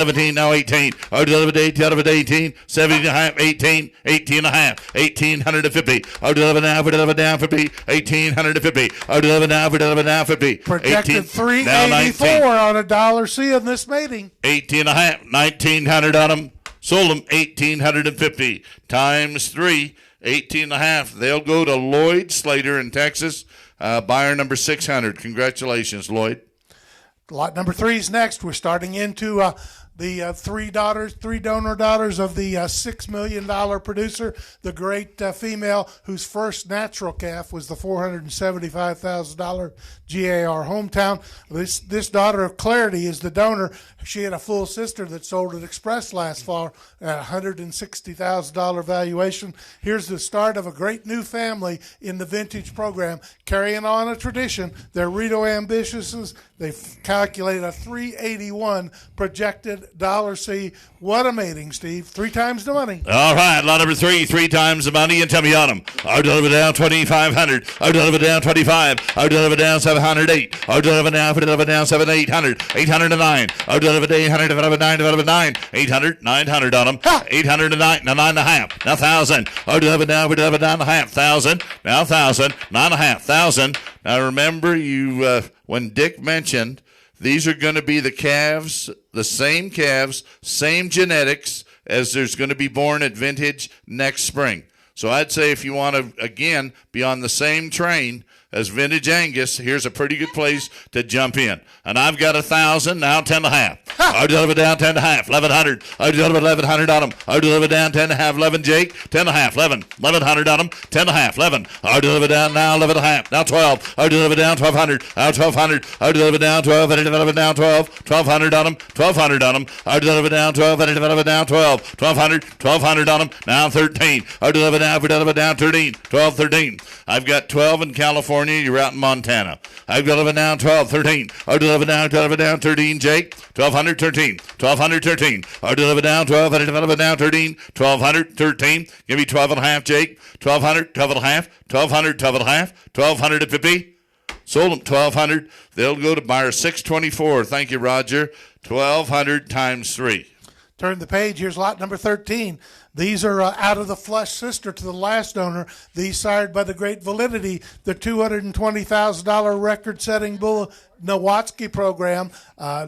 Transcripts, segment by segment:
17, now 18. Out to 11, out of 18, 17 and a half, 18, 18 and a half, 1,850. Out to 11 now, for 11 down, 50, 1,850. Out to 11 now, for 11 now, 50. Projected 384 on a $1 in this mating. 18 and a half, 1,900 on them. Sold them 1,850 times 3, 18 and a half. They'll go to Lloyd Slater in Texas. Buyer number 600. Congratulations, Lloyd. Lot number 3 is next. We're starting into the three donor daughters of the $6 million producer, the great female whose first natural calf was the $475,000 GAR hometown. This daughter of Clarity is the donor. She had a full sister that sold at Express last fall at $160,000 valuation. Here's the start of a great new family in the vintage program, carrying on a tradition. They're Rito Ambitiouses. They've calculated a 381 projected $C. What a mating, Steve. 3 times the money. All right, lot number 3, 3 times the money, and tell me on them. I'll deliver down 2,500. I'll deliver down 25. I'll deliver down 708. I'll deliver down 7,800. 809. I'll deliver to 800. Deliver 9. 800. 900 on them. 809. Now 9.5. Now 1,000. I'll deliver down 9.5. 1,000. Now 1,000. 9.5. 1,000. Now remember, you when Dick mentioned these are going to be the calves, the same calves, same genetics as there's going to be born at vintage next spring. So I'd say if you want to, again, be on the same train as vintage Angus, here's a pretty good place to jump in. And I've got 1,000, now 10.5. I'll deliver down 10.5, 1,100. I'll deliver 1,100 on them. I'll deliver down 10.5, 11, Jake, 10.5, 11, 1,100 on them, 10.5, 11. I'll deliver down now 11.5, now 12. I'll deliver down 1,200, now 1,200. I'll deliver down 12, I'll deliver down 12, 1,200 on them, 1,200 on them. I'll deliver down 12, I'll deliver down 12, 1,200, 1,200 on them, now 13. I'll deliver down 13, 12, 13. I've got 12 in California. You're out in Montana. I've delivered down 12, 13. I'll deliver down 13, Jake. 1,200, 13. 1,200, 13. I'll deliver down 12. I'll deliver down 13. 1,200, 13. Give me 12.5, Jake. 1,200, 12.5. 1,200, 12.5. 1,200 at 50. Sold them 1,200. They'll go to buyer 624. Thank you, Roger. 1,200 times 3. Turn the page. Here's lot number 13. These are out of the flesh sister to the last owner. These sired by the great Validity, the $220,000 record-setting bull Nowatzki program.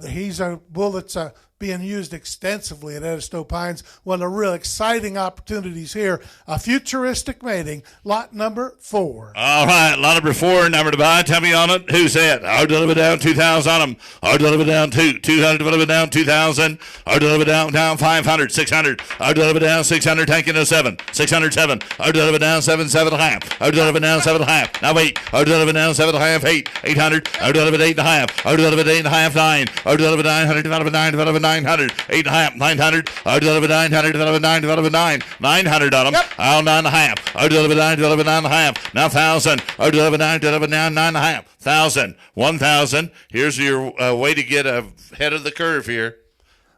He's a bull that's being used extensively at Edisto Pines. One of the real exciting opportunities here. A futuristic mating. Lot number 4. All right, lot number 4, number to buy. Tell me on it. Who's that? I'll deliver down 2,000 on them. I'll deliver down 200, deliver down 2,000. I'll deliver down 500, 600. I'll deliver down 600, taking a 7. 607. I'll deliver down 7.5. I'll deliver down 7.5. Now wait. I'll deliver down 7.5, 8. 800. I'll deliver 8.5. I'll deliver 8.5, 9. I'll deliver 900, deliver 9, deliver 900. 8.5, 900. I'll deliver 900, deliver 9, deliver 9. 900 on them. Yep. I'll 9.5. I'll deliver 9, deliver 9.5. Now 1,000. I'll deliver 9, deliver 9, 9.5. 1,000. 1,000. Here's your way to get ahead of the curve here.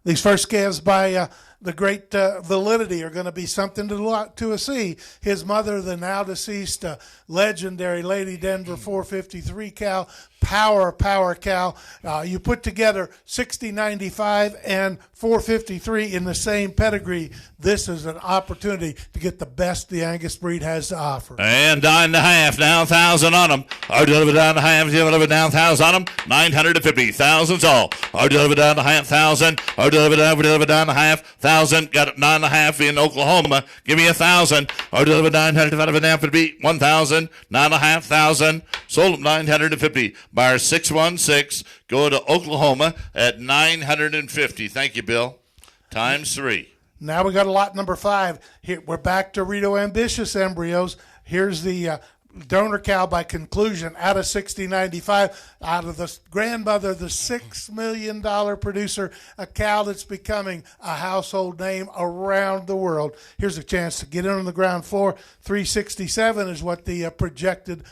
These first calves by the great Validity are going to be something to see. His mother, the now deceased legendary Lady Denver 453 cow, power cow. You put together 6095 and 453 in the same pedigree. This is an opportunity to get the best the Angus breed has to offer. And 9.5, now 1,000 on them. I'll deliver down 1/2, deliver down 1,000 on them. 950, thousands all. I'll deliver down 1,000. I'll deliver down 1/2, 1,000. Got 9.5 in Oklahoma. Give me 1,000. I'll deliver 900, deliver down 50, 1,000. 9,500. Sold them 950. Buyer 616. Go to Oklahoma at 950. Thank you, Bill. Times 3. Now we got a lot number 5. Here we're back to Rito Ambitious embryos. Here's the donor cow by conclusion out of 6095, out of the grandmother, the $6 million producer, a cow that's becoming a household name around the world. Here's a chance to get in on the ground floor. 367 is what the projected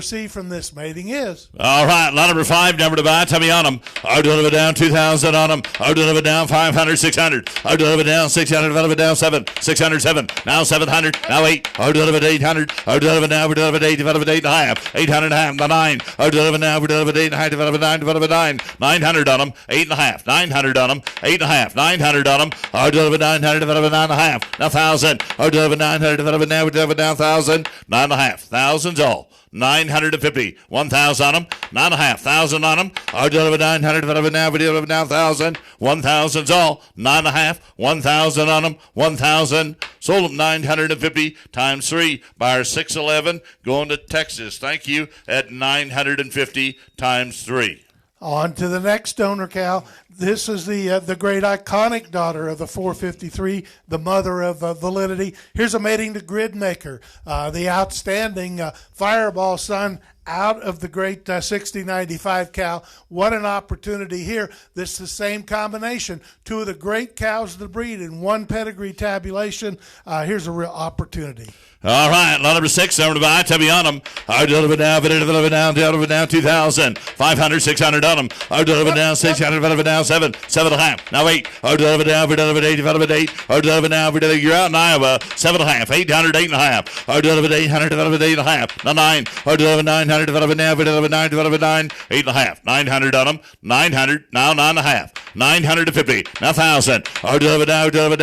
C from this mating is. All right, lot number 5, number to buy. Tell me on them. I'll deliver down 2,000 on them. I'll deliver down 500, 600. I'll deliver down 600. I'll deliver down 7, 607. Now 700. Now 8. I'll deliver 800. I'll deliver now. We're delivered 8. Developed 8 and a half. 800 and a half. Now 9. I'll deliver now. We're delivered 8 and a half. Developed 9. Developed 9. 900 on them. 8 and a half. 900 on them. 8 and a half. 900 on them. I'll deliver 900. Developed 9 and a half. Now 1,000. I'll deliver 900. Developed now. We're delivered down 1,000. 9 and a half. Thousands all. 950. 1,000 on them. 9,500 on them. I'll deliver 900. Deliver now. We deliver now 1,000. 1,000's all. 9.5. 1,000 on them. 1,000. Sold them 950 times 3. Buyer 611 going to Texas. Thank you at 950 times 3. On to the next donor cow. This is the great iconic daughter of the 453, the mother of Validity. Here's a mating to Grid Maker, the outstanding Fireball son out of the great 6095 cow. What an opportunity here. This is the same combination. 2 of the great cows of the breed in one pedigree tabulation. Here's a real opportunity. All right, lot number 6, number to buy. Tell me on them. I'll deliver down, deliver down 2,000. 500, 600 on them. I'll deliver down 600, deliver down 7, 7.5. Now 8. I'll deliver down, deliver 8, develop 8. I'll deliver now, you're out in Iowa. 7.5, 800, 8.5. I'll deliver 800, develop 8.5. Now 9. I'll deliver 900, develop now, deliver 9, 8.5. 900 on them. 900, now 9.5. 950. Now 1,000. I'll deliver down, develop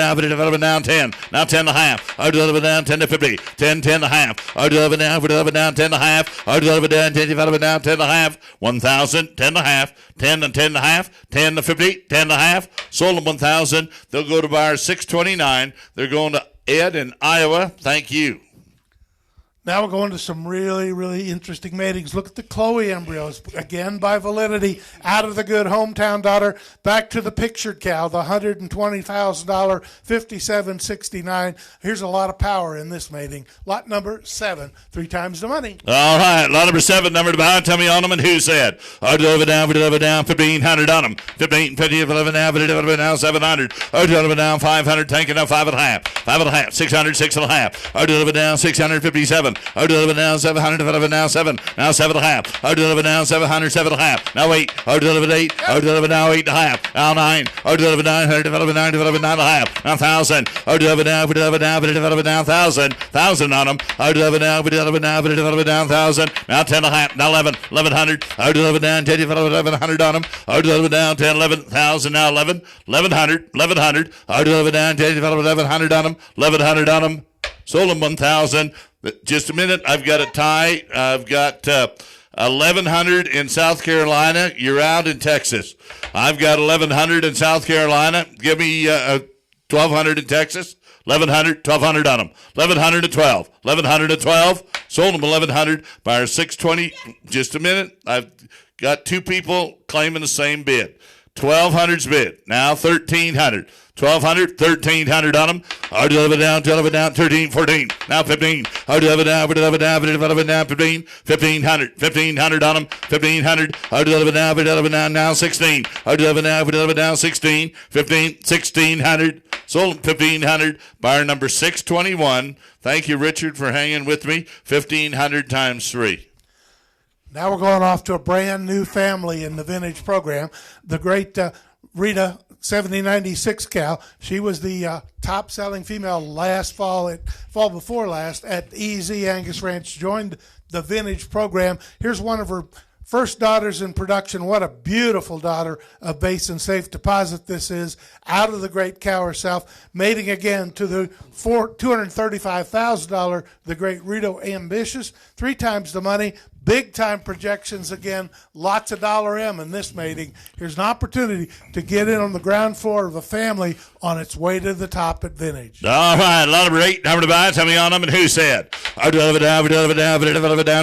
down 10. Now 10.5. I'll deliver down 10 to 50. 10, 10 and a half. I'll deliver down, 10 and a half. I'll deliver down, 10, develop down 10 and a half. 1,000, 10 and a half. 10 and 10 and a half. 10 to 50, 10 and a half. Sold them 1,000. They'll go to buyer 629. They're going to Ed in Iowa. Thank you. Now we're going to some really, really interesting matings. Look at the Chloe embryos, again by Validity, out of the good hometown daughter. Back to the pictured cow, the $120,000, 5769. Here's a lot of power in this mating. Lot number 7, 3 times the money. All right, lot number 7, number to buy. Tell me on them and who said. I'll deliver down, 1,500 on them. 15, 50, 11 now, deliver down 700. I'll deliver down 500, tanking up 5.5. 5.5, 600, 6.5. I'll deliver down 657. I'll deliver down 700, deliver now 7. Now 7.5. I'll deliver down 700, 7.5. Now 8. I'll deliver 8. I'll deliver now 8.5. Now 9. I'll deliver 900, deliver 9, deliver 9.5. Now 1,000. I'll deliver down, deliver down 1,000. 1,000 on them. I'll deliver down, deliver down 1,000. Now 10.5. Now 11. 1,100. I'll deliver down 10, 1,100 on them. I'll deliver down 10, 11,000. Now 11. 1,100. 1,100. I'll deliver down 10, 1,100 on them. 1,100 on them. Sold them 1,000. Just a minute. I've got a tie. I've got 1,100 in South Carolina. You're out in Texas. I've got 1,100 in South Carolina. Give me 1,200 in Texas. 1,100, 1,200 on them. 1,100 to 12. 1,100 to 12. Sold them 1,100. Buyer 620. Just a minute. I've got 2 people claiming the same bid. 1,200's bid. Now 1,300. 1,200, 1,300 on them. I'll deliver down, 13, 14. Now 15. I'll deliver down, 15. 1,500, 1,500 on them. 1,500. I'll deliver down, now 16. I'll deliver down, 16. 15, 1,600. Sold 1,500. Buyer number 621. Thank you, Richard, for hanging with me. 1,500 times 3. Now we're going off to a brand new family in the vintage program. The great Rita 7096 cow. She was the top selling female last fall before last at EZ Angus Ranch. Joined the vintage program. Here's one of her first daughters in production. What a beautiful daughter of Basin Safe Deposit this is. Out of the great cow herself. Mating again to the $235,000, the great Rito Ambitious. 3 times the money. Big time projections again. Lots of $M in this mating. Here's an opportunity to get in on the ground floor of a family on its way to the top at vintage. All right, lot number 8, number to buy. Tell me on them and who said. I'll deliver down,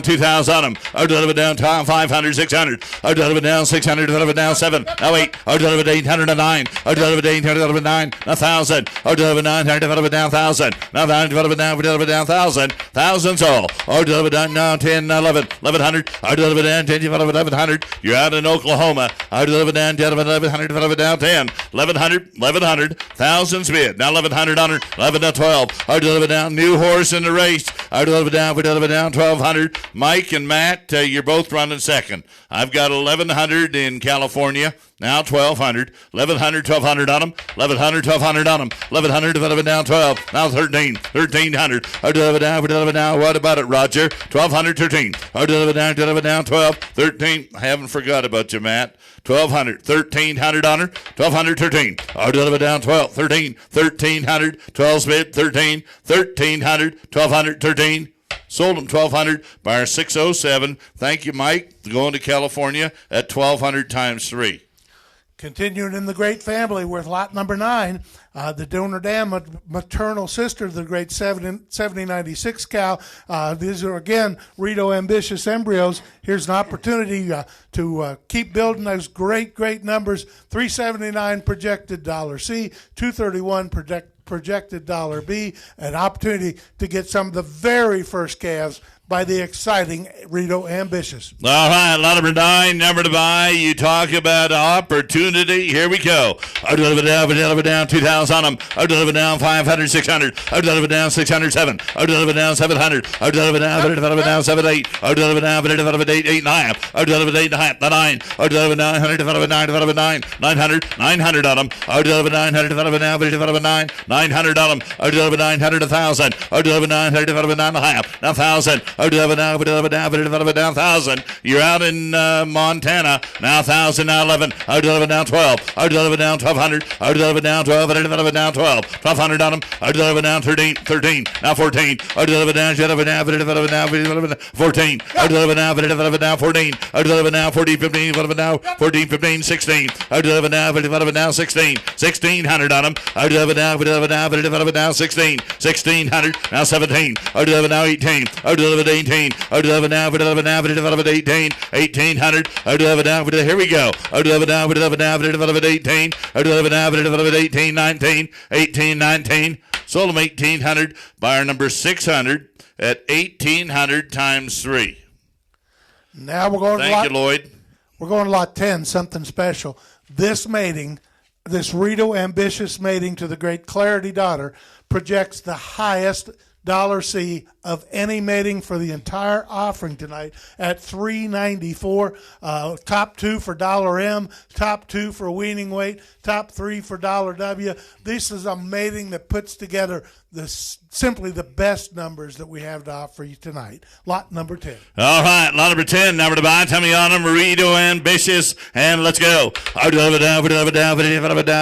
2,000 on them. I'll deliver down 500, 600. I'll deliver down 600, deliver down 7. Now 8. I'll deliver 800 to 9. I'll deliver 800, deliver 9. 1,000. I'll deliver 900, deliver down 1,000. Now 9, deliver down 1,000. 1,000's all. I'll deliver down now 10, 11. 1100. Out to 11 down 10, 1100. You're out in Oklahoma. Out to 11 down 10, 1100, 11 down 10, 1100, 1100. 1,000 bid. Now 1100 on her. 11 to 12. Out to 11 down. New horse in the race. Out to 11 down. 11 down 1200. Mike and Matt, you're both running second. I've got 1100 in California. Now 1,200, 1,100, 1,200 on them, 1,100, 1,200 on them, 1,100, 11 down 12, now 13, 1,300, 11 down, 11 down, what about it, Roger? 1,200, 13, 11 down, 12, 13, I haven't forgot about you, Matt. 1,200, 1,300 on her, 1,200, 13, 11 down, 12, 13, 1,300, 12 bid, 13, 1,300, 1,200, 13. Sold them 1,200, buyer 607. Thank you, Mike. Going to California at 1,200 times 3. Continuing in the great family with lot number 9, the Donor Dam maternal sister of the great 7096 cow. These are, again, Rito ambitious embryos. Here's an opportunity to keep building those great numbers. 379 projected $C, 231 projected $B, an opportunity to get some of the very first calves by the exciting Rito Ambitious. All right, lot number 9, number to buy. You talk about opportunity. Here we go. Out to down 2,000 on them. Out to down 500, 600. Out to down 600, 7. Out to down 700. Out to down 7, 8. Out to down 8, 8.5. Out to 8.5, 9. Out to 900, 9, 900, 900 on them. Out to 900, 9, 900 on them. Out to 900, 1,000. Out to 900, 9.5. Now 1,000. Out to down 1,000. You're out in Montana. Now 1,000, now 11. Out to down 12. Out to down 1,200. Out to down 12. Out to down 12. 1,200 on them. Out to down 13. Now 14. Out to down 14. Out to down 14. Out to down 14, 15. 14, 15, 16. Out to down 16. 1,600 on them. Out to down 16. 1,600. Now 17. Out to now 18. Out to 18. Out to now 18. 1,800. Out to now. Here we go. Out to now 18. Out to now 18. 19. 18, 19. Sold them 1,800. Buyer number 600 at 1,800 times 3. Now we're going. Thank you, Lloyd. We're going to lot 10. Something special. This mating, this Rito ambitious mating to the great Clarity daughter, projects the highest $C of any mating for the entire offering tonight at $394. Top 2 for $M, top 2 for weaning weight, top 3 for $W. This is a mating that puts together simply the best numbers that we have to offer you tonight. Lot number 10. All right, lot number 10. Number to buy. Tell me on them. Rito ambitious, and let's go. Out to down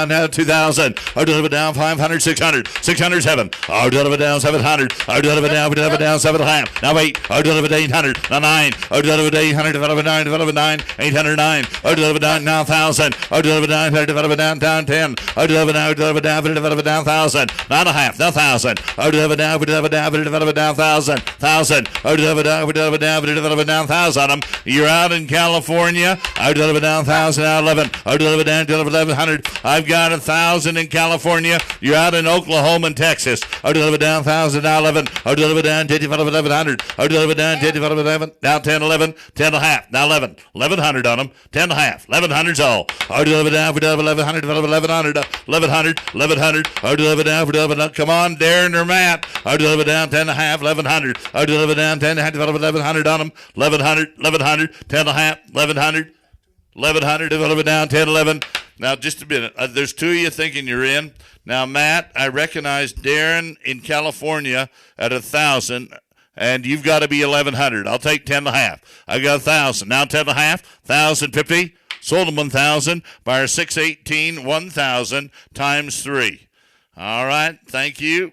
now 2,000. Out to down 500, 600, 607. Out to down 700. Out to down 7.5. Now 8. Out to 800. Now 9. Out to 800. 9. 809. Out to down now 1,000. Out to down 10. Out to down 1,000. 9.5. Now 1,000. Out to down 1,000. 1,000. Out to down 1,000 on them. You're out in California. Out to down 1,000. Now 11. Out to down 1,100. I've got 1,000 in California. You're out in Oklahoma and Texas. Out to down 1,000. Now 11. Out to down 1,100. Out to down 11. Now 10, 11. 10.5. Now 11. 1,100 on them. 10.5. 1,100's all. Out to down 1,100. 1,100. 1,100. 1,100. Out to down. Come on, Darren or Matt. Out to down 10.5. 1,100. Out to down 10. 1,100 on them. 1,100. 1,100. 10.5. 1,100. 1,100. Down 10, 11. Now, just a minute. There's 2 of you thinking you're in. Now, Matt, I recognize Darren in California at 1,000, and you've got to be 1,100. I'll take 10.5. I got 1,000. Now 10.5. 1,050. Sold them 1,000. Buyer 618. 1,000 times 3. All right. Thank you.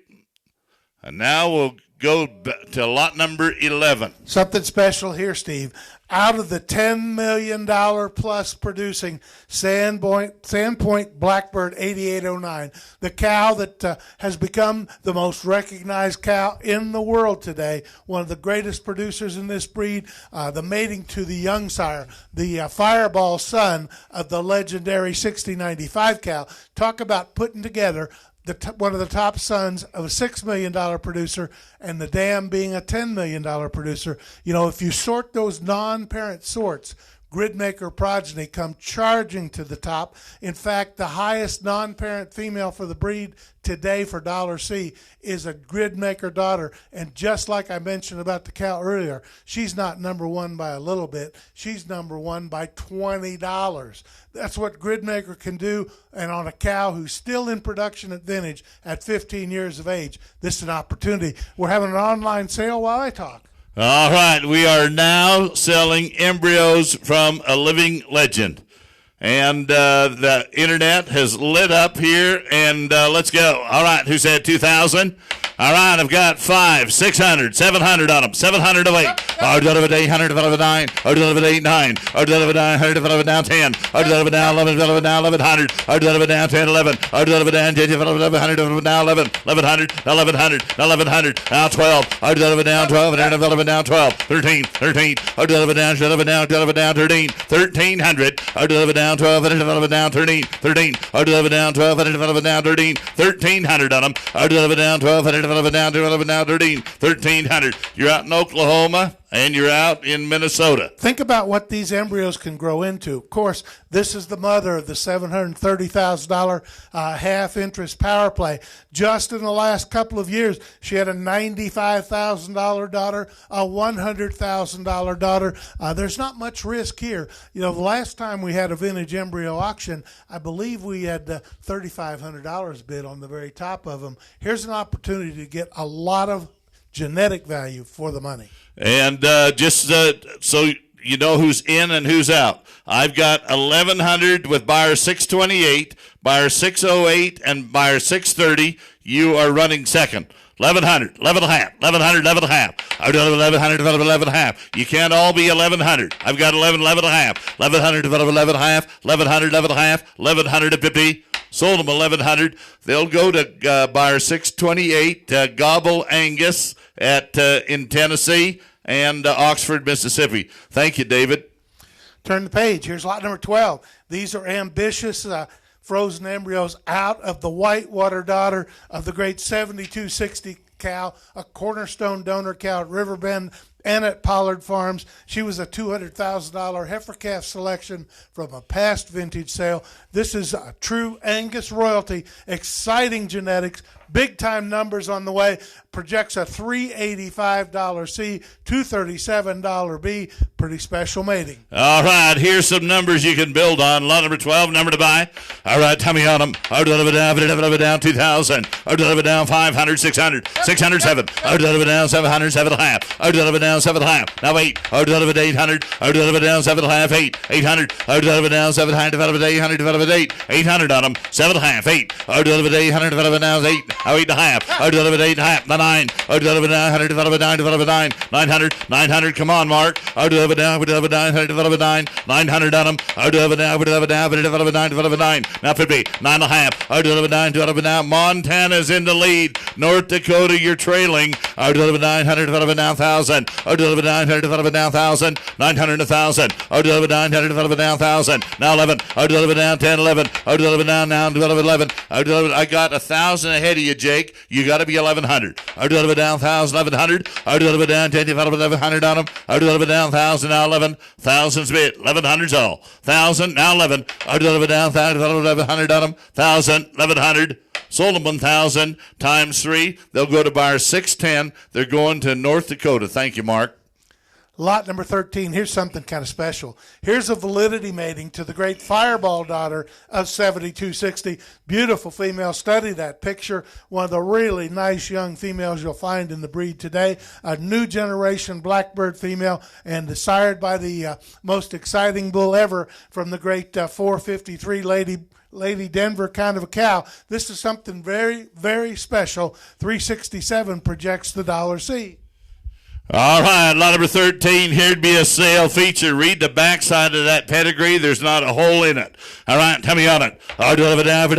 And now we'll go to lot number 11. Something special here, Steve. Out of the $10 million plus producing Sandpoint Blackbird 8809, the cow that has become the most recognized cow in the world today, one of the greatest producers in this breed, the mating to the young sire, the Fireball son of the legendary 6095 cow. Talk about putting together one of the top sons of a $6 million producer, and the dam being a $10 million producer. You know, if you sort those non-parent sorts, Gridmaker progeny come charging to the top. In fact, the highest non-parent female for the breed today for $C is a Gridmaker daughter. And just like I mentioned about the cow earlier, she's not number one by a little bit. She's number one by $20. That's what Gridmaker can do. And on a cow who's still in production at vintage at 15 years of age, this is an opportunity. We're having an online sale while I talk. All right, we are now selling embryos from a living legend. And the internet has lit up here, and let's go. All right, who said 2,000? All right, I've got 500, 600, 700 on them. 700 of 8. I'll deliver 800 of 9. I'll deliver 8, 9. I'll deliver 900 of now 10. I'll deliver now 11, deliver now 1100. I'll deliver down 10, 11. I'll deliver down 10, 1100 of now 11. 1100, 1100, 1100. Now 12. I'll deliver down 12, and I'll deliver down 12. 13, 13. I'll deliver down 13. 1300. I'll deliver down 12, and I'll deliver down 13. 13. I'll deliver down 12, and I'll deliver down 13. 1300 on them. I'll deliver down 12, and I'll deliver down 13. 1300. You're out in Oklahoma, and you're out in Minnesota. Think about what these embryos can grow into. Of course, this is the mother of the $730,000 half-interest power play. Just in the last couple of years, she had a $95,000 daughter, a $100,000 daughter. There's not much risk here. You know, the last time we had a vintage embryo auction, I believe we had $3,500 bid on the very top of them. Here's an opportunity to get a lot of genetic value for the money. And just so you know who's in and who's out, I've got 1,100 with buyer 628, buyer 608, and buyer 630. You are running second. 1,100, 11 and a half, 1,100, 11 and a half. I've done 1,100, 11 and a half. You can't all be 1,100. I've got 11, 11 and a half, 1,100, 11 and a half, 1,100, 11 and a half, 1,150. Sold them 1,100. They'll go to buyer 628, Gobble Angus in Tennessee and Oxford, Mississippi. Thank you, David. Turn the page. Here's lot number 12. These are ambitious frozen embryos out of the whitewater daughter of the great 7260 cow, a cornerstone donor cow at Riverbend and at Pollard Farms. She was a $200,000 heifer calf selection from a past vintage sale. This is a true Angus royalty, exciting genetics, big-time numbers on the way. Projects a $385 C, $237 B. Pretty special mating. All right, here's some numbers you can build on. Lot number 12, number to buy. All right, tell me on them. I'll deliver down 2,000. I'll deliver down 500, 600, 607. I'll deliver down 700, 7.5. I'll deliver down 7.5. Now 8. I'll deliver 800. I'll deliver down 7.5, 8. 800. I'll deliver down 700, develop 800, develop 8. 800 on them. 7.5, 8. I'll deliver 800, develop down 8. Now 8.5. I'll deliver 8.5. Now 9. I'll deliver 900, develop 9, develop 9. 900, 900. Come on, Mark. I'll deliver down, develop 900, develop 9. 900 on them. I'll deliver down, develop 9, develop 9. Now 50. 9.5. I'll deliver 9, develop 9. Montana's in the lead. North Dakota, you're trailing. I'll deliver 900, develop 9,000. I'll deliver 900, develop 9,000. 900, 1,000. I'll deliver 900, develop 9,000. Now 11. I'll deliver down 10, 11. I'll deliver down now, develop 11. I got 1,000 ahead of you, Jake. You got to be 1,100. I'll deliver down 1,000, 1,100. I'll deliver down 10, develop 1,100 on them. I'll deliver down 1,000, now 11. 1,000's bit. 1,100's all. 1,000, now 11. I'll deliver down 1,000, develop 1,100 on them. 1,000, 1,100. Sold them 1,000 times 3. They'll go to buyer 610. They're going to North Dakota. Thank you, Mark. Lot number 13, here's something kind of special. Here's a validity mating to the great Fireball daughter of 7260. Beautiful female. Study that picture. One of the really nice young females you'll find in the breed today. A new generation blackbird female and sired by the most exciting bull ever from the great 453 Lady Denver kind of a cow. This is something very, very special. 367 projects the $C. All right, lot number 13. Here'd be a sale feature. Read the backside of that pedigree. There's not a hole in it. All right, tell me on it. Deliver down,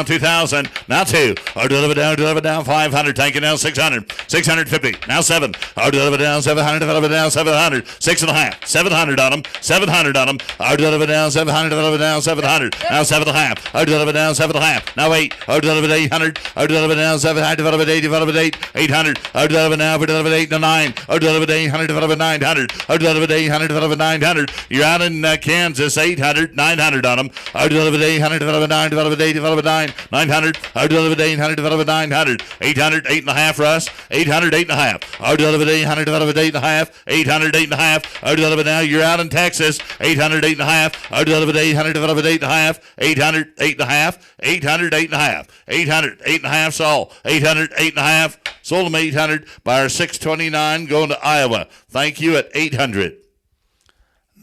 2,000. Now 2. Deliver down, 500. Take it down, 600. 650. Now 7. Deliver down, 700. Deliver down, 700. 6.5. 700 on them. 700 on them. Deliver down, 700. Deliver down, 700. Now 7.5. Deliver down, 7.5. Now 8. Deliver 800. Deliver down, 700. Deliver 8. Deliver 8. 800. Deliver now, deliver 8 to 9. Deliver 800. Deliver 900. Deliver 800. Deliver 900. You're out in Kansas. 800. 900 on them. Deliver 800. Deliver 9. Deliver 8. Deliver 9. 900. Deliver 800. Deliver 900. 800. 8.5. Russ. 800. 8.5. Deliver 800. Deliver 8.5. 800. 8.5. Deliver now. You're out in Texas. 800. 8.5. Deliver 800. Deliver 8.5. 800. 8.5. 800. 8.5. 800. 8.5. Saul. 800. 8.5. Sold them 800. Buyer 629 going to Iowa. Thank you at 800.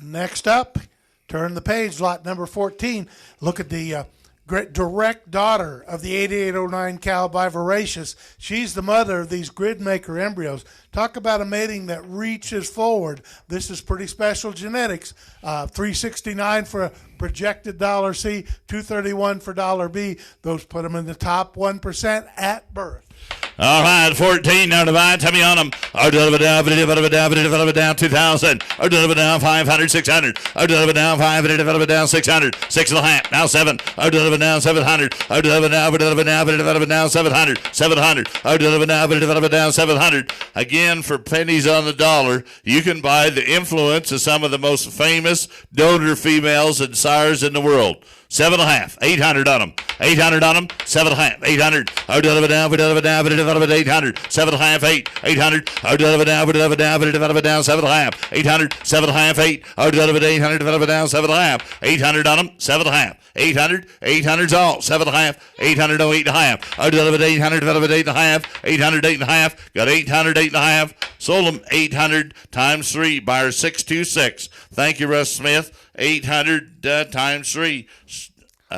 Next up, turn the page, lot number 14. Look at the great direct daughter of the 8809 cow by Voracious. She's the mother of these grid maker embryos. Talk about a mating that reaches forward. This is pretty special genetics. $369 for a projected $C, $231 for $B. Those put them in the top 1% at birth. All right, 14 now divide. Tell me on them. Deliver down, 2,000. Deliver down, 500, 600. Deliver down, 500, deliver down, 600. 6.5, now 7. Deliver down, 700. Deliver down, 700. 700. Deliver down, 700. Again, for pennies on the dollar, you can buy the influence of some of the most famous donor females and sires in the world. 7.5, 800 on them. 800 on them, 7.5, 800. Deliver down, 800. 7.5, 8, 800. Deliver down, 7.5, 800. 7.5, 8. Deliver 800, deliver down, 7.5, 800 on them, 7.5, 800. 800's all, 7.5, 800 on 8.5. Deliver 800, deliver 8.5, 800, 8.5. Got 800, 8.5. Sold them 800 times 3. Buyer 626. Thank you, Russ Smith. 800 times 3.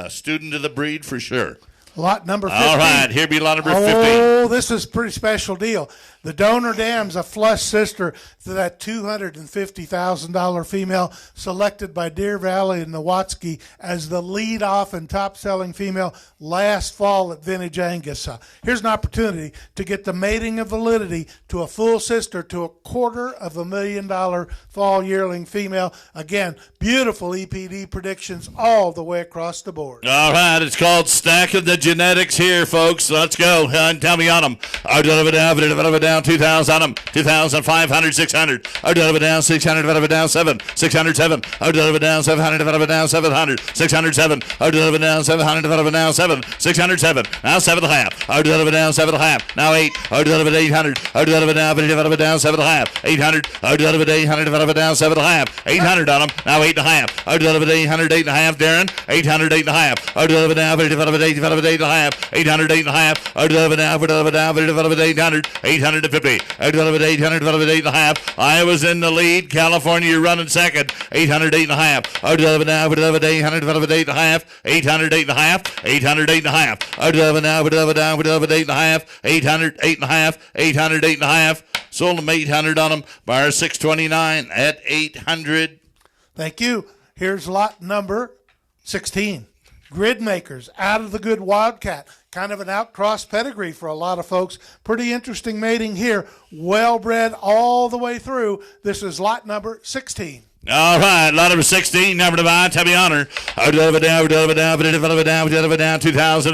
Student of the breed for sure. Lot number 15. All right, here be lot number 15. Oh, this is a pretty special deal. The donor dam's a flush sister to that $250,000 female selected by Deer Valley and Nowatzki as the lead-off and top-selling female last fall at Vintage Angus. Here's an opportunity to get the mating of validity to a full sister to a $250,000 fall yearling female. Again, beautiful EPD predictions all the way across the board. All right, it's called Stacking the Genetics here, folks. Let's go. Tell me on them. Deliver down, 2,000 on them. 2,500, 600. Deliver down, 600. Deliver down, 7. 607. Deliver down, 700. Deliver down, 700. 607. Deliver down, 700. Deliver down, 7. 607. Now 7.5. Deliver down, 7.5. Now 8. Deliver 800. Deliver down, 7.5. 800. Deliver 800. Deliver down, 7.5. 800 on them. Now 8.5. Deliver 800. 8.5. Darren. 800. 8.5. Deliver down, 8.5. 800. 8.5. Deliver down, 800. 850. Delivered 800. Delivered 8.5. Iowa's in the lead. California running second. 800. 8.5. Delivered now. Delivered 800. Delivered 8.5. 800. 8.5. 800. 8.5. Delivered now. Delivered 8.5. 800. 8.5. 800. 8.5. Sold them 800 on them. Buyer 629 at 800. Thank you. Here's lot number 16. Grid makers out of the good Wildcat. Kind of an outcross pedigree for a lot of folks. Pretty interesting mating here. Well bred all the way through. This is lot number 16. All right, lot number 16, number divide, tell me honor. Deliver down, 2,000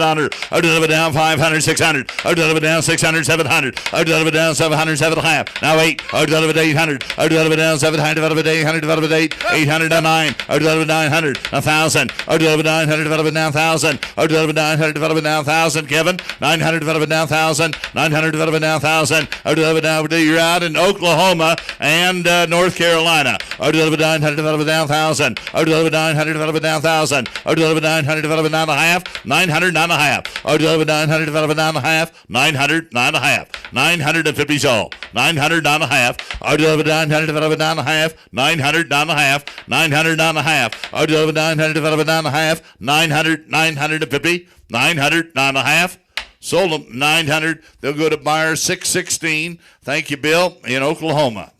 honor. Deliver down, 500, 600. Deliver down, 600, 700. Deliver down, 700, 7.5. Now 8. Deliver 800. Deliver down, 700. Deliver 800. Deliver 8. 800 to 9. Deliver 900. 1,000. Deliver 900. Deliver down 1,000. Deliver 900. Deliver down 1,000. Kevin. 900. Deliver down 1,000. 900. Deliver down 1,000. Deliver down. You're out in Oklahoma and North Carolina. Deliver 900, deliver down 1,000. Deliver 900, deliver down 1,000. Deliver 900, deliver 9.5. 900, 9.5. Deliver 900, deliver 9.5. 900, 9.5. 950 all. 900, 9.5. Deliver 900, deliver 9.5. 900, 9.5. 900, 9.5. Deliver 900, deliver 9.5. 900, 950. 900, 9.5. Sold them 900. They'll go to buyer 616. Thank you, Bill, in Oklahoma.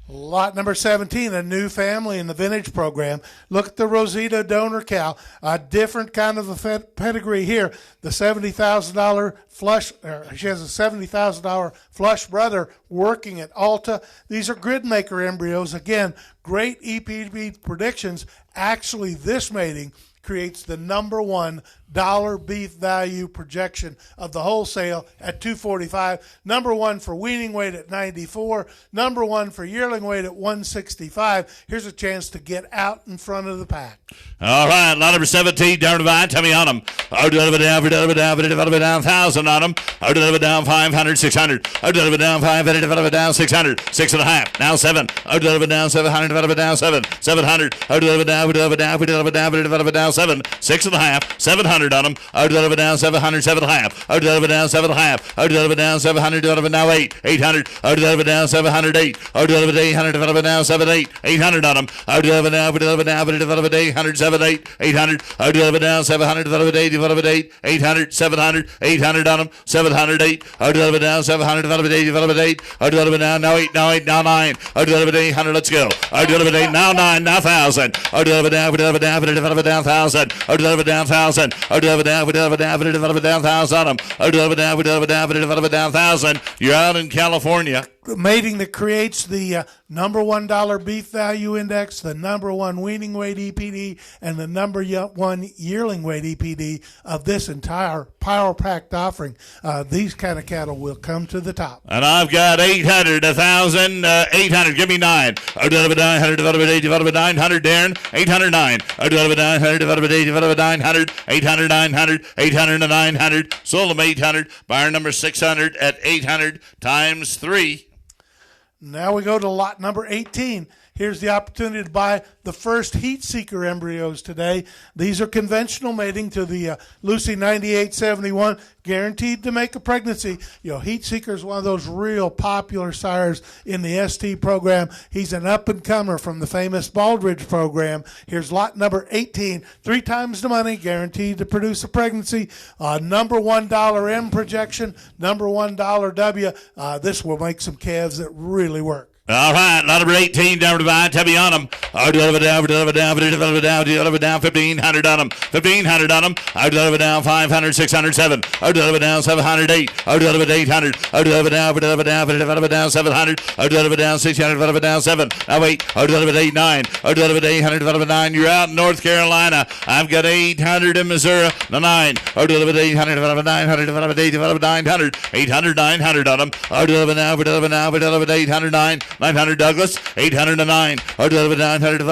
Lot number 17, a new family in the vintage program. Look at the Rosita donor cow. A different kind of a pedigree here. The $70,000 flush, she has a $70,000 flush brother working at Alta. These are grid maker embryos. Again, great EPB predictions. Actually, this mating creates the number one dollar beef value projection of the wholesale at 245, number one for weaning weight at 94, number one for yearling weight at 165. Here's a chance to get out in front of the pack. All right, lot number 17, down to divide. Tell me on them. Down, 1,000 on them. Down 500, 600. Down 500, down 600, 6.5. Now 7. Down 700, down 7, 700. Down 7, 6.5, 700 on them. Down 700, 7.5. Down 7.5. Down 700, now 8, 800. Down 700, 8. 800, down 7, 8, 800 on them. Down 800, 7, 8, 800. Down 700, 8, 800, 700, 800 on them. 700, 8. Down 700, 8, 8. Down now 8, now 8, now 9. 800, let's go. 8, now 9, now 1,000. Down 1,000. Down 1,000. Down 1,000 on them. Down 1,000. You're out in California. Mating that creates the number one dollar beef value index, the number one weaning weight EPD, and the number one yearling weight EPD of this entire power-packed offering. These kind of cattle will come to the top. And I've got 800, 1,000, 800. Give me 9. 900, 900, Darren. 809. 900, 900, 800, 900, 800 to 900. Sold them 800. Buyer number 600 at 800 times 3. Now we go to lot number 18. Here's the opportunity to buy the first heat seeker embryos today. These are conventional mating to the Lucy 9871, guaranteed to make a pregnancy. You know, heat seeker is one of those real popular sires in the ST program. He's an up-and-comer from the famous Baldridge program. Here's lot number 18, 3 times the money, guaranteed to produce a pregnancy. Number $1 M projection, number $1 W. This will make some calves that really work. All right, lot number 18, down to divide. Tell me on them. Down 1,500 on them. 1,500 on them. Down 500, 600, 7. Down 700, 8. Down 800. Down 700. Down 600. Down 7. Now 8. 8, 9. 800, 9. You're out in North Carolina. I've got 800 in Missouri. 9. 800, 900. 800, 900 on them. 800, 9. 900 Douglas, 800 to 9. 900 to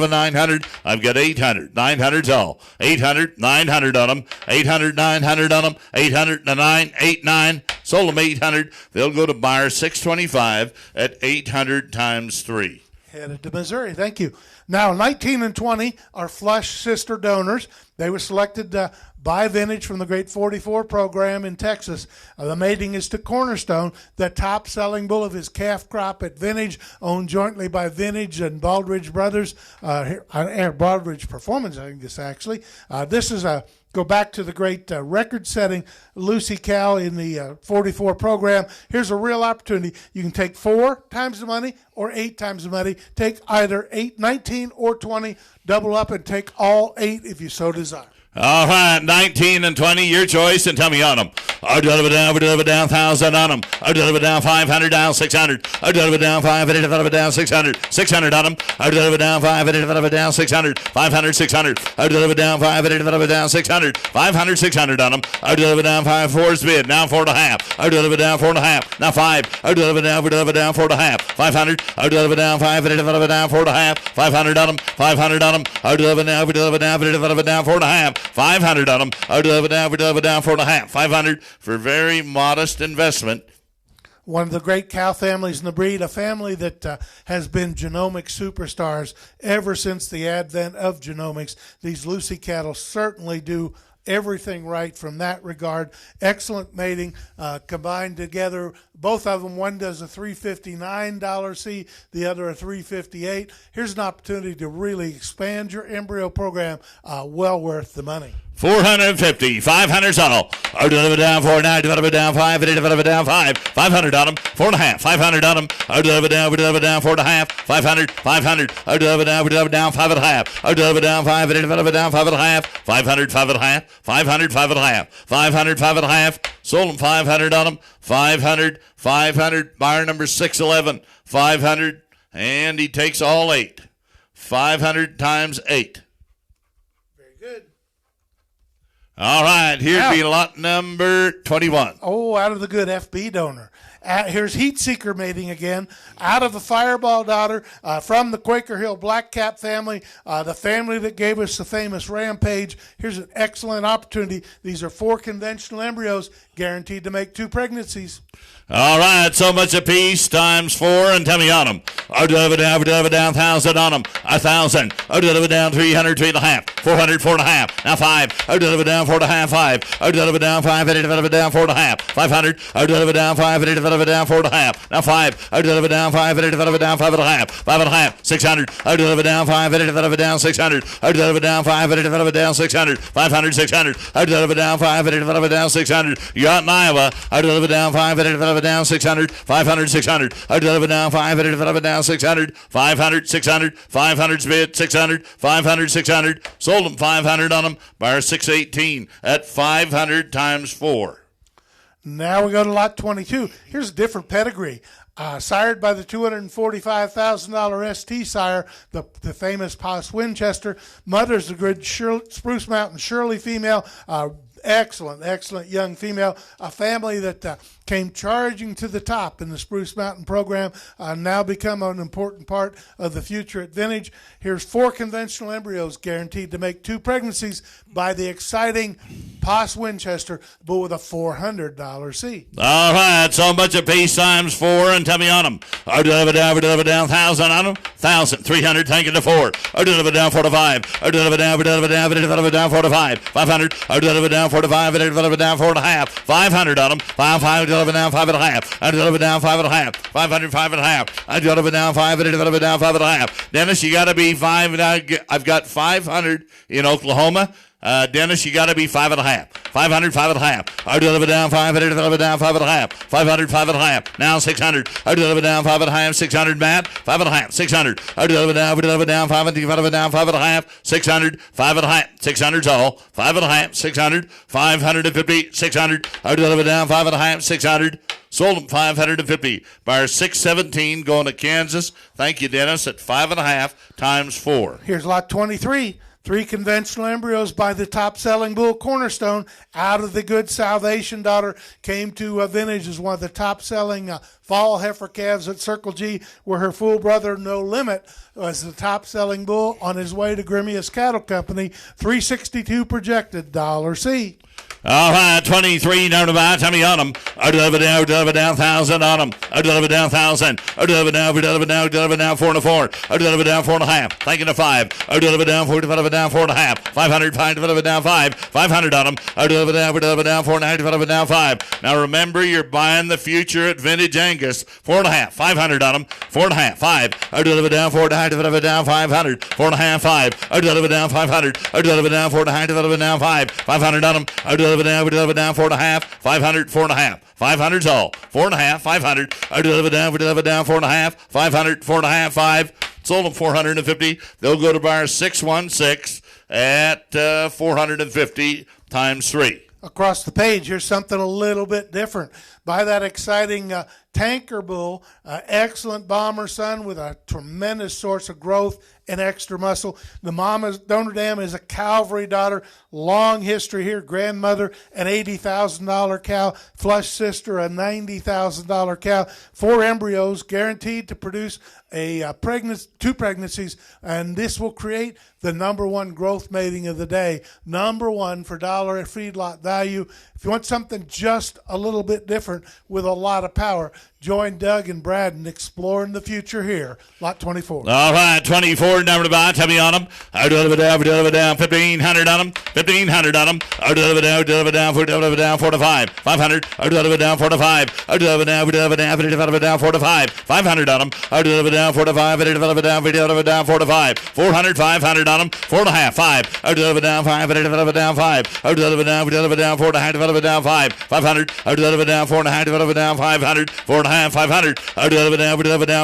900. I've got 800. 900's all. 800, 900 on them. 800, 900 on them. 800 to 9, 8, 9. Sold them 800. They'll go to buyer 625 at 800 times 3. Headed to Missouri. Thank you. Now, 19 and 20 are flush sister donors. They were selected by Vintage from the Great 44 program in Texas. The mating is to Cornerstone, the top-selling bull of his calf crop at Vintage, owned jointly by Vintage and Baldridge Brothers, Baldridge Performance, I think this actually. This is a go back to the great record-setting Lucy cow in the 44 program. Here's a real opportunity. You can take 4 times the money or 8 times the money. Take either 8, 19, or 20. Double up and take all 8 if you so desire. All right, 19 and 20, your choice, and tell me on them. Down 1,000 on them. Down 500, down 600. Down 500, down 600. 600 on them. Down 500, down 600. 500, 600. Down 500, down 600. 500, 600 on them. Down 5, 4's bid. Now 4.5. Down 4.5. Now 5. Down 4.5. 500. Down 500, down 4.5. 500 on them. 500 on them. Down 4.5. 500 on them. Down 4.5. 500 for very modest investment. One of the great cow families in the breed, a family that has been genomic superstars ever since the advent of genomics. These Lucy cattle certainly do everything right from that regard. Excellent mating combined together. Both of them, one does a $359 C, the other a $358. Here's an opportunity to really expand your embryo program. Well worth the money. 450, 500 all. I deliver down 4, 9, deliver down 5, 8, deliver down 5, 500 on them, 4.5, 500 on them. I deliver down 4.5, 500, 500. I deliver down 5.5. I deliver down 5, 8, deliver down 5.5, 500, 5.5, 500, 5.5, 500, 5.5. Sold them 500 on them, 500, 500. Buyer number 611, 500, and he takes all 8. 500 times 8. Very good. All right, here'd be lot number 21. Oh, out of the good FB donor. Here's Heat Seeker mating again. Out of the Fireball daughter from the Quaker Hill Blackcap family, the family that gave us the famous Rampage. Here's an excellent opportunity. These are 4 conventional embryos guaranteed to make 2 pregnancies. All right, so much a piece times 4, and tell me on them. I deliver down 1,000 on them. 1,000. I deliver down 300, 3.5. 400, 4.5. Now 5. I deliver down 4.5, 5. I deliver down 5, I deliver down 4.5. 500. I deliver down 5, I deliver down 4.5. Now 5. I deliver down 5, I deliver down 5.5. 5.5. 600. I deliver down 5, I deliver down 600. I deliver down 5, I deliver down 600. 500, 600. I deliver down 5, I deliver down 600. You got in Iowa. I deliver down 5, I deliver down 600. 500, 600. I deliver down 5, I deliver down 600. 500, 600. 500 bid 600. 500, 600. Sold them 500 on them. Buyer 618 at 500 times 4. Now we go to lot 22. Here's a different pedigree. Sired by the $245,000 ST sire, the famous Poss Winchester. Mother's the good Spruce Mountain Shirley female. Excellent young female. A family that came charging to the top in the Spruce Mountain program, now become an important part of the future at Vintage. Here's 4 conventional embryos guaranteed to make 2 pregnancies by the exciting Poss Winchester, but with a $400 seat. All right, so much a piece times 4, and tell me on them. I deliver down 1,000 on them. 1,000, 300, take it to 4. I deliver down 4 to 5. I deliver down 4 to 5. 500. I deliver down 4 to 5. I deliver down 4.5. 500 on them. 5, I deliver down 5.5. I deliver down 5.5. 500, 5.5. I deliver down 5. I deliver down 5.5. Dennis, you got to be 5. I've got 500 in Oklahoma. Dennis, you got to be 5.5. 500, 5.5. I deliver down 5. I deliver down 5.5. 500, 5.5. Now 600. I deliver down 5.5. 600, Matt. 5.5. 600. I deliver down 5. I deliver down 5.5. 600. 5.5. 600's all. 5.5. 600. 550. 600. I deliver down 5.5. 600. Sold them 550. Buyer 617 going to Kansas. Thank you, Dennis, at 5.5 times 4. Here's lot 23. 3 conventional embryos by the top-selling bull Cornerstone. Out of the good Salvation daughter, came to Vintage as one of the top-selling fall heifer calves at Circle G, where her full brother No Limit was the top-selling bull on his way to Grimius Cattle Company. 362 projected $C. All right, 23 down to buy. Tell me on them. I deliver down 1,000 on them. I deliver down 1,000. I deliver down 4 to 4. I deliver down 4.5. Thinking to 5. I deliver down 4 to down 4.5. 500, 5 deliver down 5. 500 on them. I deliver down 4 and I deliver down 5. Now remember, you're buying the future at Vintage Angus. 4.5. 500 on them. 4.5. 5. I deliver down 4 to I deliver down 500. 4.5. 5. I deliver down 500. I deliver down 4 to I deliver down 5. 500 on them. I deliver down 4.5. 500. 4.5. 500's all. 4.5. 500. I deliver down 4.5. 500. 4.5. 5. Sold them 450. They'll go to buyer 616 at 450 times 3. Across the page, here's something a little bit different. By that exciting tanker bull, excellent bomber son with a tremendous source of growth and extra muscle. The mama, Donor Dam, is a Calvary daughter. Long history here. Grandmother, an $80,000 cow. Flush sister, a $90,000 cow. 4 embryos guaranteed to produce a 2 pregnancies, and this will create the #1 growth mating of the day. #1 for dollar feedlot value. If you want something just a little bit different with a lot of power, Join Doug and Brad in exploring the future here. Lot 24. All right, 24, number to buy. Tell me on them. I'll deliver down, 1,500 on them. 1,500 on them. I'll deliver down, 4 to 5. 500. I'll deliver down, 4 to 5. I'll deliver down, 4 to 5. 500 on them. I'll deliver down, 4 to 5. I'll deliver down, 4 to 5. 400, 500 on them. 4.5, 5. I'll deliver down, 5. I'll deliver down, 5. I'll deliver down, 4.5. Deliver down, 5. 500. I'll deliver down, 4.5. Deliver down, 500. 4.5. 500. I'll deliver down,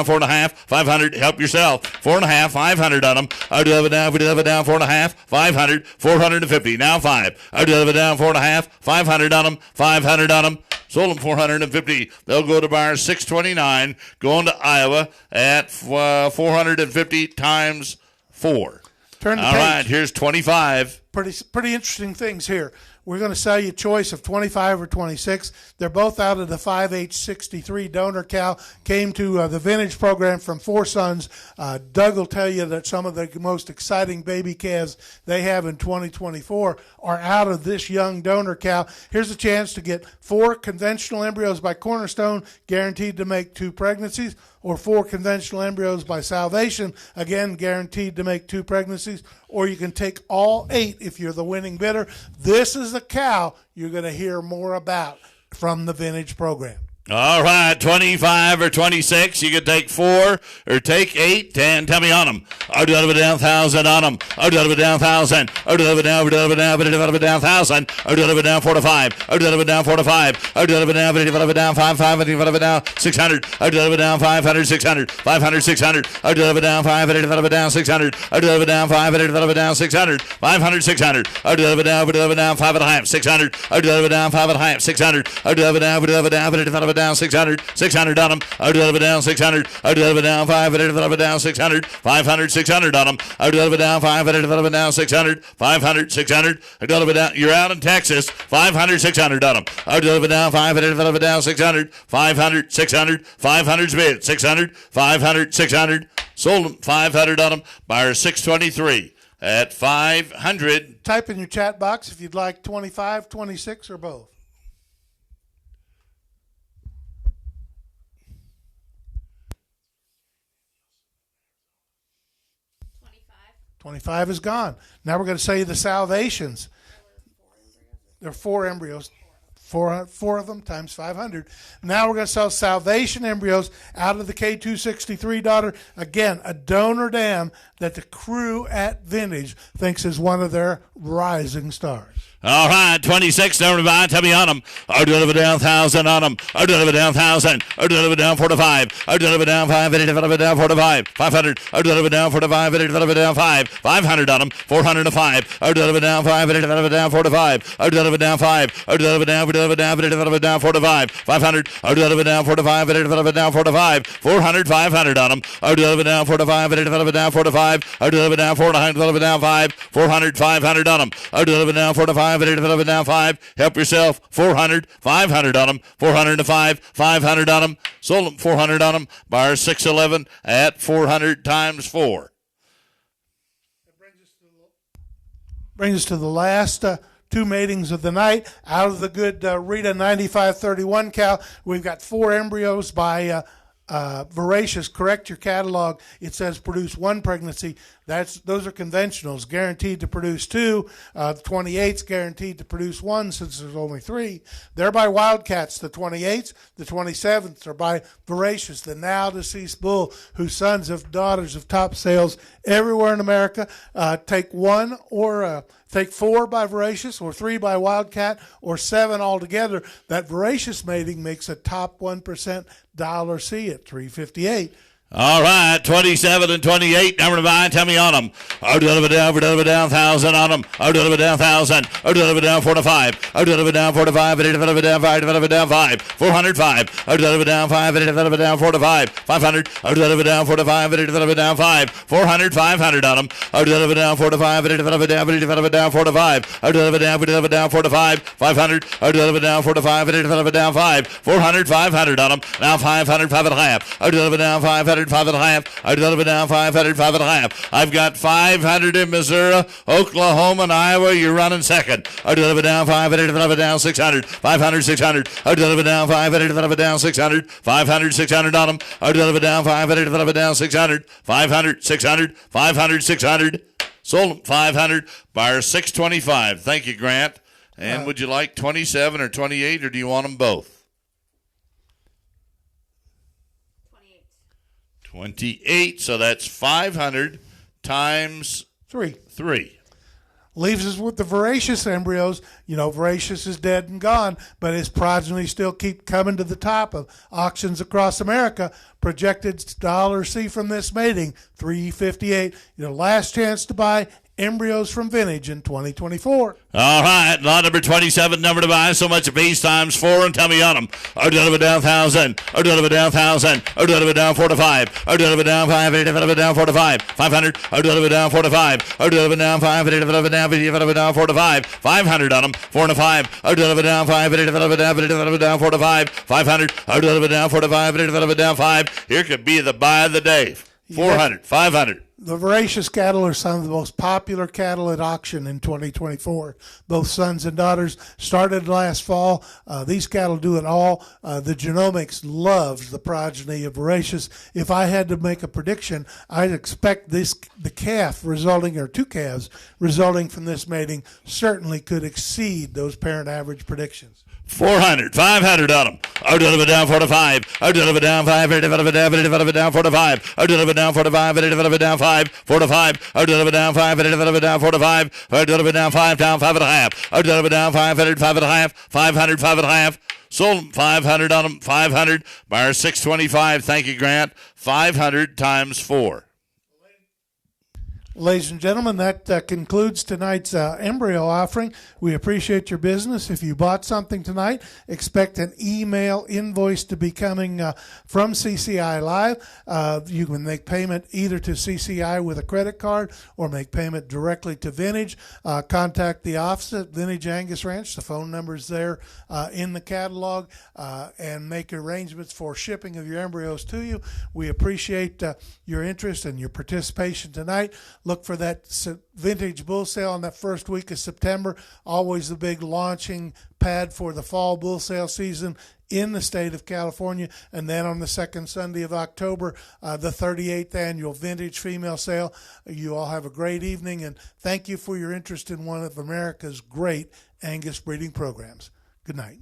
4.5. 500. Help yourself. 4.5. 500 on them. I'll deliver down, 4.5. 500. 450. Now 5. I'll deliver down, 4.5. 500 on them. 500 on them. Sold them 450. They'll go to buyer 629. Going to Iowa at 450 times 4. Turn the All page. right, here's 25. Pretty interesting things here. We're going to sell you a choice of 25 or 26. They're both out of the 5H63 donor cow. Came to the vintage program from Four Sons. Doug will tell you that some of the most exciting baby calves they have in 2024 are out of this young donor cow. Here's a chance to get 4 conventional embryos by Cornerstone, guaranteed to make 2 pregnancies, or 4 conventional embryos by Salvation, again guaranteed to make 2 pregnancies, or you can take all 8 if you're the winning bidder. This is the cow you're going to hear more about from the vintage program. All right, 25 or 26. You can take 4 or take 8. 10. Tell me on them. I'll deliver down 1,000 on them. I'll deliver down 1,000. I'll deliver down 1,000. I'll deliver down 4 to 5. I'll deliver down 4 to 5. I'll deliver down 5. I'll deliver down 600. I'll deliver down 500. 600. 500. 600. I'll deliver down 5. I'll deliver down 600. I'll deliver down 5. I'll deliver down 600. 500. 600. I'll deliver down 5.5. 600. I'll deliver down 5.5. 600. I'll deliver down 600, 600 on them. I'll deliver down 600. I'll deliver down 5. I'll deliver down 600. 500, 600 on them. I'll deliver down 5. I'll deliver down 600. 500, 600. I'll deliver down. You're out in Texas. 500, 600 on them. I'll deliver down 5. I'll deliver down 600. 500, 600. 500's bid. 600. 500, 600. Sold them. 500 on them. Buyer 623 at 500. Type in your chat box if you'd like 25, 26, or both. 25 is gone. Now we're going to sell you the Salvations. There are 4 embryos. 4 of them times 500. Now we're going to sell Salvation embryos out of the K263 daughter. Again, a donor dam that the crew at Vintage thinks is one of their rising stars. All right, 26, number 5, tell me on them. I'll deliver down 1,000 on them. I'll deliver down 1,000. I'll deliver down 4 to 5. I'll deliver down 5. I'll deliver down 4 to 5. 500. I'll deliver down 4 to 5. I'll deliver down 5. 500 on them. 400 to 5. I'll deliver down 5. I'll deliver down 4 to 5. I'll deliver down 5. I'll deliver down 4 to 5. 500. I'll deliver down 4 to 5. I'll deliver down 4 to 5. 400, 500 on them. I'll deliver down 4 to 5. I'll deliver down 4 to 5. I'll deliver down 4 to 5. I'll deliver down 5. 400, 500 on them. I'll deliver down 4 to 5. I'll deliver down 5. Help yourself. 400, 500 on them. 400 to 5. 500 on them. Sold them. 400 on them. Buyer 611 at 400 times 4. Brings us to the last 2 matings of the night. Out of the good Rita 9531 cow, we've got 4 embryos by Voracious. Correct your catalog. It says produce 1 pregnancy. Those are conventionals, guaranteed to produce 2. 28's guaranteed to produce 1 since there's only 3. They're by Wildcats. The 28s, the 27s are by Voracious, the now deceased bull whose sons and daughters have top sales everywhere in America. Take 1 or take 4 by Voracious, or 3 by Wildcat, or 7 altogether. That Voracious mating makes a top 1% dollar C at $358. All right, 27 and 28, number 9, tell me on them. I'll deliver down 1,000 on them. I'll deliver down 1,000. I'll deliver down 4 to 5. I'll deliver down 4 to 5. I'll deliver down 5. Deliver down 5. 405. I'll deliver down 5. I'll deliver down 4 to 5. 500. I'll deliver down 4 to 5. I'll deliver down 5. 400, 500 on them. I'll deliver down 4 to 5. I'll deliver down 4 to 5. I'll deliver down 4 to 5. 500. I'll deliver down 4 to 5. I'll deliver down 5. 400, 500 on them. Now 500, 5.5. I'll deliver down 500. 500, 5.5. I'll deliver down 500, 5.5. I've got 500 in Missouri, Oklahoma, and Iowa. You're running second. I'll deliver down 500, deliver down 600, 500, 600. I'll deliver down 500, deliver down 600, 500, 600 on them. I'll deliver down 500, deliver down 600, 500, 600, 500, 600. Sold them 500. Buyer 625. Thank you, Grant. And would you like 27 or 28, or do you want them both? 28. So that's 500 times 3. Leaves us with the voracious embryos. You know, voracious is dead and gone, but his progeny still keep coming to the top of auctions across America. Projected $C from this mating, $358. Your last chance to buy embryos from Vintage in 2024. All right, lot number 27, number to buy. So much base times 4, and tell me on them. I'll deliver down 1,000. I'll deliver down 1,000. I'll deliver down 4 to 5. I'll deliver down 500. I'll deliver down 4 to 5. 500. I'll deliver down 4 to 5. I'll deliver down 500. I'll deliver down 50. I'll deliver down 4 to 5. 500 on them. 4 to 5. I'll deliver down 500. I'll deliver down 50. I'll deliver down 4 to 5. 500. I'll deliver down 4 to 5. I'll deliver down 5. Here could be the buy of the day. 400. 500. The voracious cattle are some of the most popular cattle at auction in 2024. Both sons and daughters started last fall. These cattle do it all. The genomics loves the progeny of voracious. If I had to make a prediction, I'd expect the calf resulting, or 2 calves resulting from this mating, certainly could exceed those parent average predictions. 400, 500 on them. I'll deliver down 4 to 5. I'll deliver down 5. I'll deliver down 4 to 5. I'll deliver down 4 to 5. I'll deliver down 5. 4 to 5. I'll deliver down 5. I'll deliver down 4 to 5. I'll deliver down 5, down 5.5. I'll deliver down 500, 5.5. 500, 5.5. Sold them 500 on them. 500. Buyer 625. Thank you, Grant. 500 times 4. Ladies and gentlemen, that concludes tonight's embryo offering. We appreciate your business. If you bought something tonight, expect an email invoice to be coming from CCI Live. You can make payment either to CCI with a credit card or make payment directly to Vintage. Contact the office at Vintage Angus Ranch. The phone number is there in the catalog, and make arrangements for shipping of your embryos to you. We appreciate your interest and your participation tonight. Look for that Vintage bull sale in that first week of September. Always the big launching pad for the fall bull sale season in the state of California. And then on the second Sunday of October, the 38th annual Vintage female sale. You all have a great evening, and thank you for your interest in one of America's great Angus breeding programs. Good night.